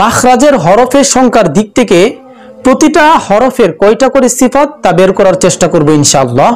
মাখরাজের হরফের সংখ্যার দিক থেকে প্রতিটা হরফের কয়টা করে সিফাত তা বের করার চেষ্টা করব ইনশাআল্লাহ।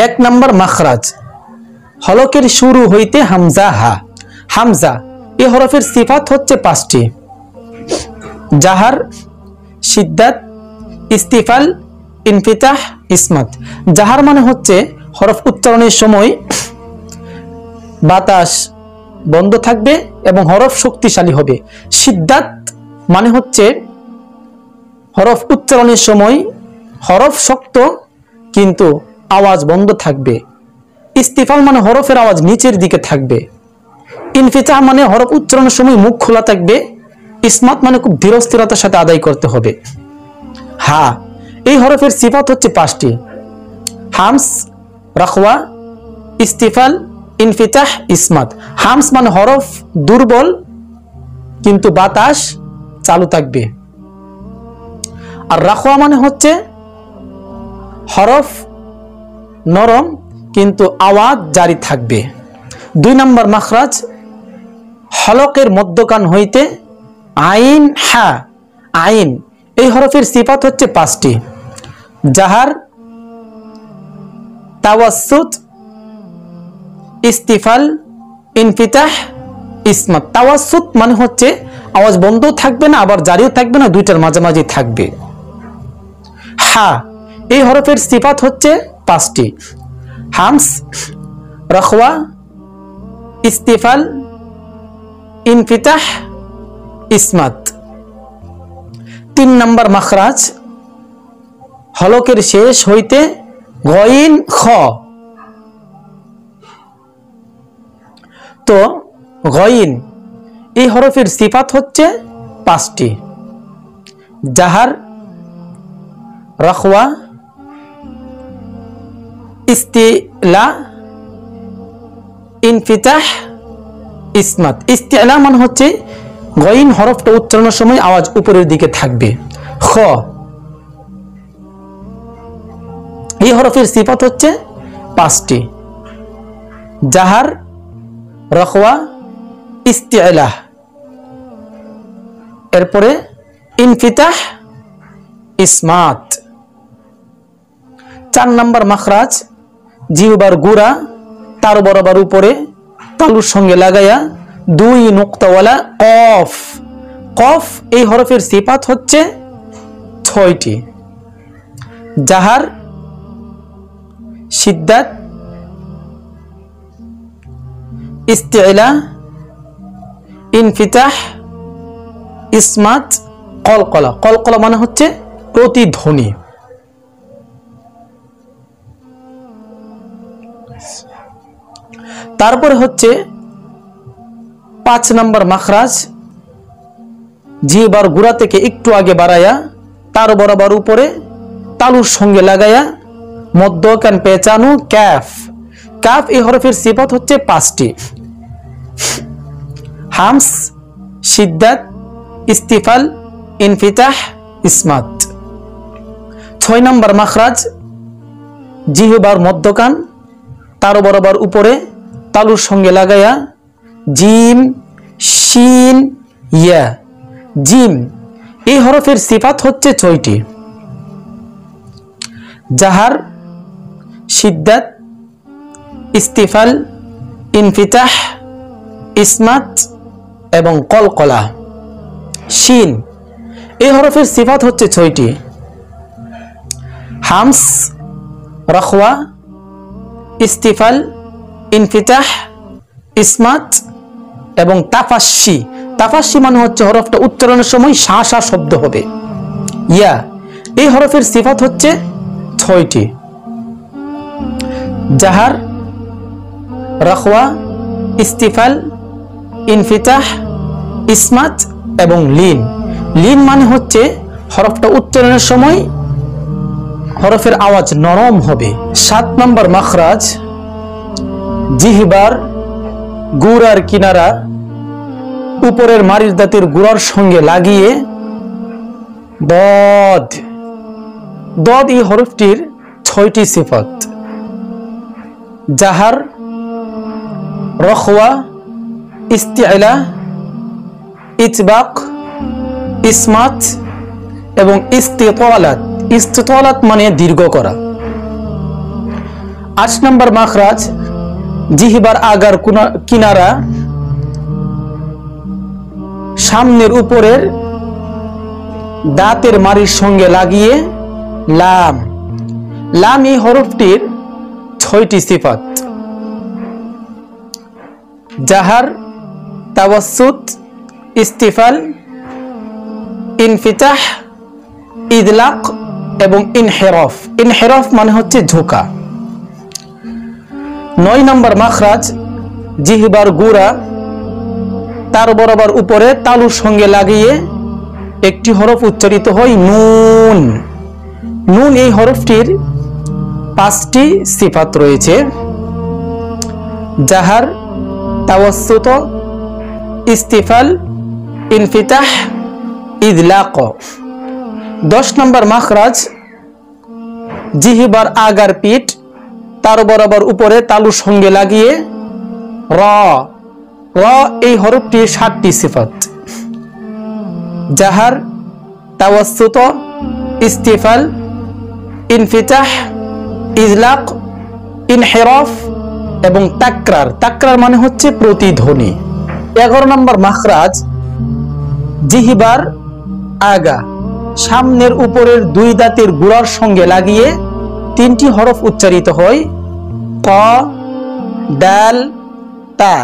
1 নম্বর মাখরাজ, হলকের শুরু হইতে হামজা হা। হামজা এই হরফের সিফাত হচ্ছে 5টি। জাহার, শিদ্দাত, ইস্তিফাল, ইনফিতাহ, ইসমাত। জাহার মানে হচ্ছে হরফ উচ্চারণের সময় বাতাস বন্ধ থাকবে এবং হরফ শক্তিশালী হবে। শিদ্দাত মানে হচ্ছে হরফ উচ্চারণের সময় হরফ শক্ত কিন্তু আওয়াজ বন্ধ থাকবে। ইস্তিফাল মানে হরফের আওয়াজ নিচের দিকে থাকবে। ইনফিতাহ মানে হরফ উচ্চারণের সময় মুখ খোলা থাকবে। ইসমাত মানে খুব ধীরস্থিরতার সাথে আদায় করতে হবে। হা এই হরফের সিফাত হচ্ছে 5টি। হামস, রাখওয়া, ইস্তিফাল, ইনফিতাহ, ইসমাত। হামস মানে হরফ দুর্বল কিন্তু বাতাস চালু থাকবে। আর রাখওয়া মানে হচ্ছে হরফ নরম কিন্তু আওয়াজ জারি থাকবে। 2 নম্বর মাখরাজ, হলকের মধ্যকান হইতে আইন হা। আইন এই হরফের সিফাত হচ্ছে 5টি। জাহার, তাওয়াসসুত, ইস্তিফাল, ইনফিতাহ, ইসমাত। তাওয়াসসুত মানে হচ্ছে আওয়াজ বন্ধ থাকবে না আবার জারিও থাকবে না, দুইটার মাঝামাঝি থাকবে। হা এই হরফের সিফাত হচ্ছে 5টি। হামস, রাখওয়া, ইস্তিফাল, ইনফিতাহ, ইসমাত। 3 নম্বর মাখরাজ, হলকের শেষ হইতে গইন খ। তো গইন এই হরফের সিফাত হচ্ছে 5টি। জাহার, রাখওয়া, ইস্তিলা, ইনফিতাহ, ইসমাত। ইস্তিলা মানে হচ্ছে গইন হরফটা উচ্চারণের সময় আওয়াজ উপরের দিকে থাকবে। খ এই হরফের সিফাত হচ্ছে 5টি। জাহার, রাখওয়া, ইস্তিলা, এরপরে ইনফিতাহ, ইসমাত। 4 নম্বর মাখরাজ, জিহ্বার গুড়া তার বরাবর উপরে তালুর সঙ্গে লাগাইয়া 2 নুক্তাওয়ালা কফ। কফ এই হরফের সিফাত হচ্ছে 6টি। জাহার, শিদ্দাত, ইস্তিলা, ইনফিতাহ, ইসমাত, কলকলা। কলকলা মানে হচ্ছে প্রতিধ্বনি। তারপরে হচ্ছে 5 নম্বর মাখরাজ, জিহ্বার গুড়া থেকে একটু আগে বাড়াইয়া তার বরাবর উপরে তালুর সঙ্গে লাগাইয়া মধ্যকান পেঁচানো ক্যাফ। কাফ এই হরফের সিফাত হচ্ছে 5টি। হামস, শিদ্দাত, ইস্তিফাল, ইনফিতাহ, ইসমাত। 6 নম্বর মাখরাজ, জিহ্বার মধ্যকান তার বরাবর উপরে তালুর সঙ্গে লাগাইয়া জিম, শিন, ইয়া। জিম এই হরফের সিফাত হচ্ছে 6টি। জাহার, শিদ্দাত, ইস্তিফাল, ইনফিতাহ, ইসমাত এবং কলকলা। শিন এই হরফের সিফাত হচ্ছে 6টি। হামস, রাখওয়া, ইস্তিফাল, ইনফিতাহ, ইসমাত এবং তাফাসসি। তাফাসসি মানে হচ্ছে হরফটা উচ্চারণের সময় শা শা শব্দ হবে। ইয়া এই হরফের সিফাত হচ্ছে 6টি। জাহার, রাখওয়া, ইস্তিফাল, ইনফিতাহ, ইসমাত এবং লিন। লিন মানে হচ্ছে হরফটা উচ্চারণের সময় হরফের আওয়াজ নরম হবে। 7 নম্বর মাখরাজ, জিহ্বার গুড়ার কিনারা উপরের মারির দাঁতের গুড়ার সঙ্গে লাগিয়ে দদ। দদ এই হরফটির 6টি সিফাত। জাহার, রাখওয়া, ইস্তিলা, ইতবাক, ইসমাত এবং ইস্তিতালাত। ইস্তিতালাত মানে দীর্ঘ করা। 8 নম্বর মাখরাজ জিহবার আগার কিনারা সামনের উপরের দাঁতের মাড়ির সঙ্গে লাগিয়ে লাম। লাম এই হরফটির 6টি সিফাত: জাহার, তাওয়াসসুত, ইস্তিফাল, ইনফিতাহ, ইদলাক এবং ইনহিরাফ। ইনহিরাফ মানে হচ্ছে ঝোঁকা। 9 নম্বর মাখরাজ জিহবার গুড়া তার বরাবর উপরে তালুর সঙ্গে লাগিয়ে একটি হরফ উচ্চারিত হয় নুন। নুন এই হরফটির 5টি সিফাত রয়েছে: জাহার, তাওয়াসসুত, ইস্তিফাল, ইনফিতাহ, ইদলাক। 10 নম্বর মাখরাজ জিহবার আগার পিঠ তার বরাবর উপরে তালুর সঙ্গে লাগিয়ে র। র এই হরফটির 7টি সিফাত: জাহার, তাওয়াসসুত, ইস্তিফাল, ইনফিতাহ, ইদলাক, ইনহিরাফ এবং তাকরার। তাকরার মানে হচ্ছে প্রতিধ্বনি। 11 নম্বর মাখরাজ জিহবার আগা সামনের উপরের 2 দাঁতের গুড়ার সঙ্গে লাগিয়ে 3টি হরফ উচ্চারিত হয়: ক, দাল, তা।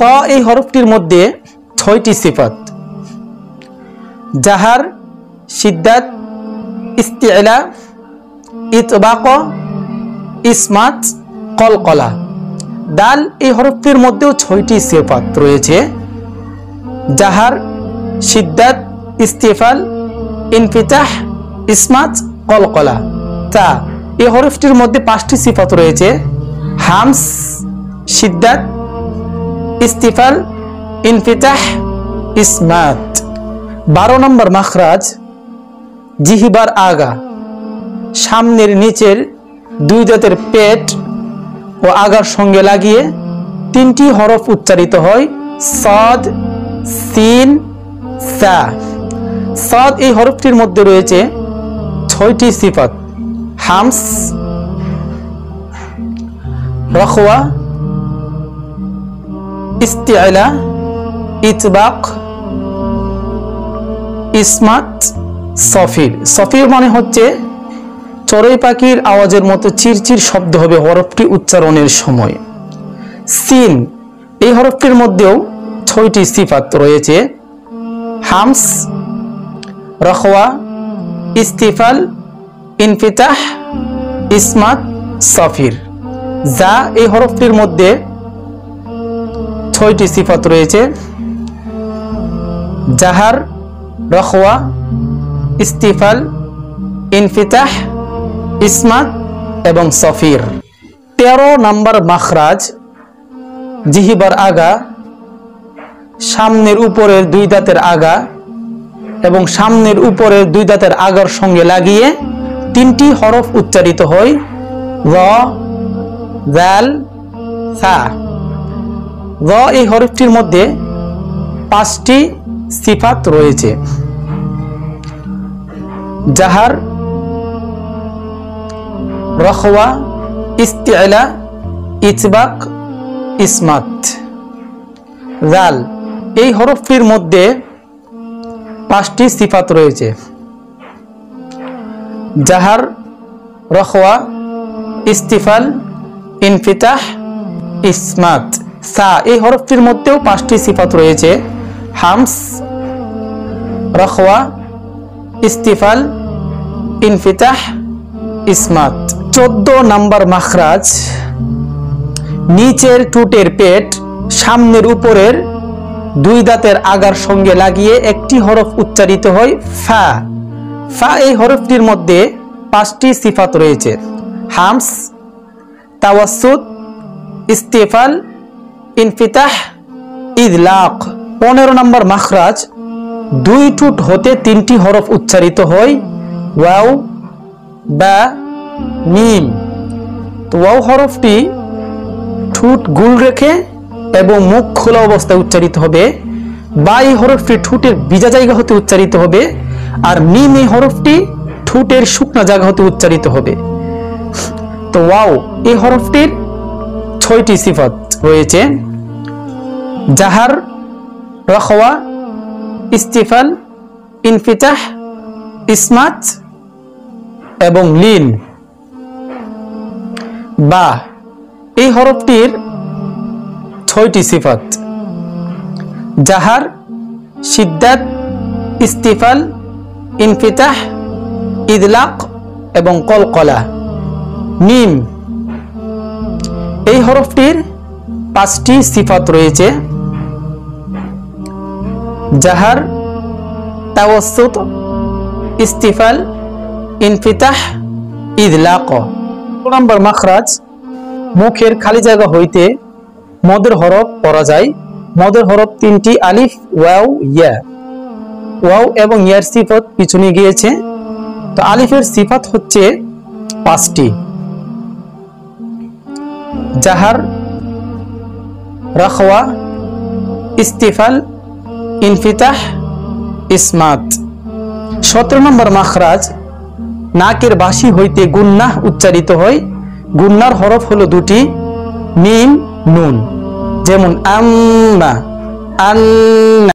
ত এই হরফটির মধ্যে 6টি সিফাত: জাহার, শিদ্দাত, ইস্তিলা, ইতবাক, ইসমাত, কলকলা। দাল এই হরফটির মধ্যেও 6টি সিফাত রয়েছে: জাহার, শিদ্দাত, ইস্তিফাল, ইনফিতাহ, ইসমাত, কলকলা। তা এই হরফটির মধ্যে 5টি সিফাত রয়েছে: হামস, শিদ্দাত, ইস্তিফাল, ইনফিতাহ, ইসমাত। 12 নম্বর মাখরাজ জিহবার আগা সামনের নিচের 2 দাঁতের পেট ও আগার সঙ্গে লাগিয়ে 3টি হরফ উচ্চারিত হয়: সাদ, সিন, সা। সাদ এই হরফটির মধ্যে রয়েছে 6টি সিফাত: হামস, রখওয়া, ইস্তিলা, ইতবাক, ইসমাত, সফির। সফির মানে হচ্ছে চড়ুই পাখির আওয়াজের মতো চিরচির শব্দ হবে হরফটি উচ্চারণের সময়। সিন এই হরফটির মধ্যেও 6টি সিফাত রয়েছে: হামস, রখওয়া, ইস্তিফাল, ইনফিতাহ, ইসমাত, সফির। যা এই হরফটির মধ্যে 6টি সিফাত রয়েছে: জাহার, রখওয়া, ইস্তিফাল, ইনফিতাহ, ইসমাত এবং সফির। 13 নম্বর মাখরাজ জিহবার আগা সামনের উপরের 2 দাঁতের আগা এবং সামনের উপরের 2 দাঁতের আগার সঙ্গে লাগিয়ে 3টি হরফ উচ্চারিত হয়: র, দাল, সা। র এই হরফটির মধ্যে 5টি সিফাত রয়েছে: জাহার, রখওয়া, ইস্তিলা, ইতবাক, ইসমাত। জাল এই হরফটির মধ্যে 5টি সিফাত রয়েছে: জাহার, রখওয়া, ইস্তিফাল, ইনফিতাহ, ইসমাত। সা এই হরফটির মধ্যেও 5টি সিফাত রয়েছে: হামস, রখওয়া, ইস্তিফাল, ইনফিতাহ, ইসমাত। 14 নম্বর মাখরাজ নিচের ঠোঁটের পেট সামনের উপরের 2 দাঁতের আগার সঙ্গে লাগিয়ে একটি হরফ উচ্চারিত হয়: ফা। ফা এই হরফটির মধ্যে 5টি সিফাত রয়েছে: হামস, তাওয়াসসুত, ইস্তিফাল, ইনফিতাহ, ইদলাক। 15 নম্বর মাখরাজ 2 ঠোঁট হতে 3টি হরফ উচ্চারিত হয়: ওয়াও, বা, মিম। তো ওয়াও হরফটি ঠোঁট গোল রেখে এবং মুখ খোলা অবস্থায় উচ্চারিত হবে। বা এই হরফটি ঠোঁটের ভিজা জায়গা হতে উচ্চারিত হবে, আর মিম এই হরফটি ঠোঁটের শুকনা জায়গা হতে উচ্চারিত হবে। তো ওয়াও এই হরফটির 6টি সিফাত রয়েছে: জাহার, রাখওয়া, ইস্তিফাল, ইনফিতাহ, ইসমাত এবং লিন। বা এই হরফটির 6টি সিফাত: জাহার, শিদ্দাত, ইস্তিফাল, ইনফিতাহ, ইদলাক এবং কলকলা। মিম এই হরফটির 5টি সিফাত রয়েছে: জাহার, তাওয়াসসুত, ইস্তিফাল, ইনফিতাহ, ইদলাক। 2 নম্বর মাখরাজ, মুখের খালি জায়গা হইতে মদের হরফ পড়া যায়। মদের হরফ 3টি: আলিফ, ওয়াও, ইয়া। ওয়াও এবং ইয়ার সিফাত পিছনে গিয়েছে। তো আলিফের সিফাত হচ্ছে 5টি: জাহার, রাখওয়া, ইস্তিফাল, ইনফিতাহ, ইসমাত। 17 নম্বর মাখরাজ, নাকের বাসি হইতে গুন্নাহ উচ্চারিত হয়। গুন্নার হরফ হলো 2টি: মিম, নুন। যেমন আম্মা, আন্না।